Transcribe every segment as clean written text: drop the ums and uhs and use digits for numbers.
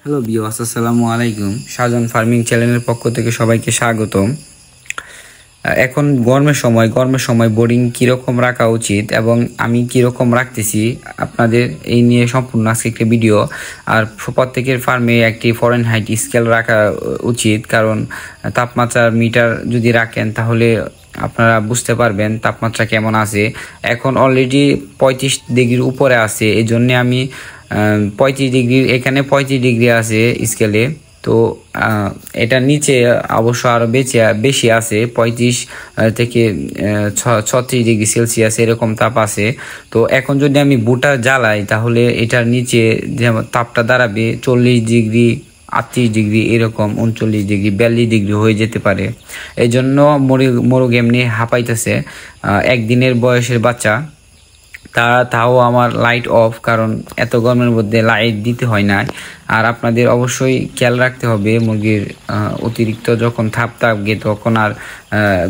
Hello viewers, আসসালামু আলাইকুম। সাজন farming চ্যানেলের পক্ষ থেকে সবাইকে স্বাগতম। এখন গরমের সময় বোর্ডিং কীরকম রাখা উচিত এবং আমি কীরকম রাখতেছি আপনাদের এই নিয়ে সম্পূর্ণ আজকে একটা ভিডিও। আর প্রত্যেকের ফার্মে একটি ফরেনহাইট স্কেল রাখা উচিত, কারণ তাপমাত্রার মিটার যদি রাখেন তাহলে আপনারা বুঝতে পারবেন তাপমাত্রা কেমন আছে। এখন অলরেডি 35 ডিগ্রির উপরে আছে, এই জন্যে আমি 35 ডিগ্রি, এখানে 35 ডিগ্রি আছে স্কেলে। তো এটা নিচে অবশ্য আরও বেশি আছে, 35 থেকে 36 ডিগ্রি সেলসিয়াস এরকম তাপ আছে। তো এখন যদি আমি বুটা জ্বালাই তাহলে এটার নিচে যেমন তাপটা দাঁড়াবে 40 ডিগ্রি, 38 ডিগ্রি, এরকম 39 ডিগ্রি, 42 ডিগ্রি হয়ে যেতে পারে। এই জন্য মোরগ এমনি হাঁপাইতেছে। একদিনের বয়সের বাচ্চা, তাও আমার লাইট অফ, কারণ এত গরমের মধ্যে লাইট দিতে হয় না। আর আপনাদের অবশ্যই খেয়াল রাখতে হবে মুরগির অতিরিক্ত যখন তাপ থাকবে তখন আর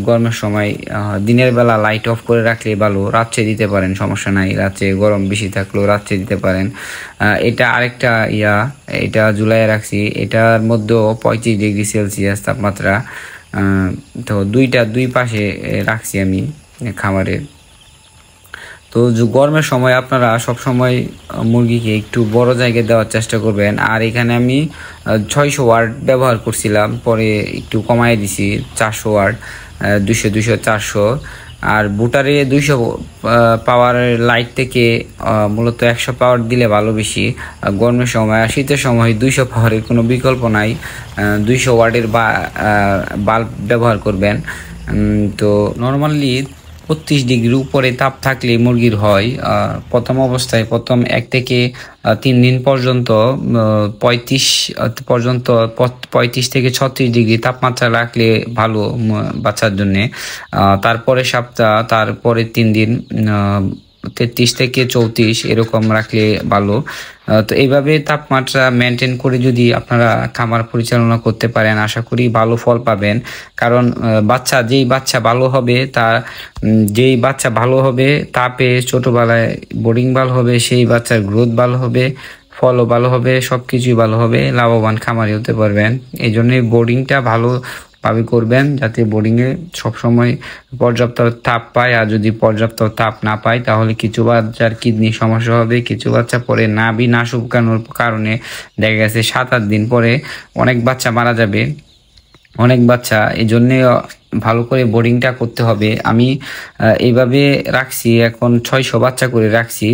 গরমের সময় দিনের বেলা লাইট অফ করে রাখলে ভালো। রাত্রে দিতে পারেন, সমস্যা নাই, রাত্রে গরম বেশি থাকলেও রাত্রে দিতে পারেন। এটা আরেকটা এটা জুলাইয়ে রাখছি, এটার মধ্যেও 35 ডিগ্রি সেলসিয়াস তাপমাত্রা। তো দুই পাশে রাখছি আমি খামারের। তো গরমের সময় আপনারা সব সময় মুরগিকে একটু বড় জায়গায় দেওয়ার চেষ্টা করবেন। আর এখানে আমি 600 ওয়াট ব্যবহার করছিলাম, পরে একটু কমাই দিছি 400 ওয়াট, 200 400। আর বুটারে 200 পাওয়ারের লাইট থেকে মূলত 100 পাওয়ার দিলে ভালো বেশি গরমের সময়। আর শীতের সময় 200 পাওয়ারের কোনো বিকল্প নাই, 200 ওয়াটের বাল্ব ব্যবহার করবেন। তো নর্মালি 35 ডিগ্রির উপরে তাপ থাকলে মুরগির হয় প্রথম অবস্থায়, প্রথম 1 থেকে 3 দিন পর্যন্ত 35 থেকে 36 ডিগ্রি তাপমাত্রা রাখলে ভালো বাচ্চার জন্যে। তারপরে সপ্তাহ, তারপরে 3 দিন 33 থেকে 34 এরকম রাখলে ভালো। তো এইভাবে তাপমাত্রা মেনটেন করে যদি আপনারা খামার পরিচালনা করতে পারেন, আশা করি ভালো ফল পাবেন। কারণ যেই বাচ্চা ভালো হবে তাপে ছোটবেলায় বোর্ডিং ভালো হবে, সেই বাচ্চার গ্রোথ ভালো হবে, ফলও ভালো হবে, সবকিছুই ভালো হবে, লাভবান খামারি হতে পারবেন। এই জন্যই বোর্ডিংটা ভালোভাবে করবেন, যাতে বোর্ডিংয়ে সবসময় পর্যাপ্ত তাপ পায়। আর যদি পর্যাপ্ত তাপ না পায় তাহলে কিছু বাচ্চার কিডনি সমস্যা হবে, কিছু বাচ্চা পরে নাভি না শুকানোর কারণে দেখা গেছে 7-8 দিন পরে অনেক বাচ্চা মারা যাবে, অনেক বাচ্চা। এই জন্যে ভালো করে বোর্ডিংটা করতে হবে। আমি এইভাবে রাখছি, এখন 600 বাচ্চা করে রাখছি,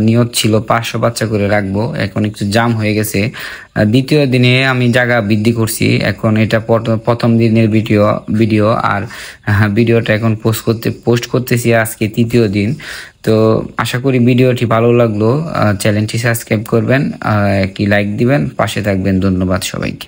নিয়ত ছিল 500 বাচ্চা করে রাখবো, এখন একটু জাম হয়ে গেছে। দ্বিতীয় দিনে আমি জায়গা বৃদ্ধি করছি, এখন এটা প্রথম দিনের ভিডিও। আর ভিডিওটা এখন পোস্ট করতেছি আজকে 3য় দিন। তো আশা করি ভিডিওটি ভালো লাগলো। চ্যানেলটি সাবস্ক্রাইব করবেন, একটি লাইক দিবেন, পাশে থাকবেন। ধন্যবাদ সবাইকে।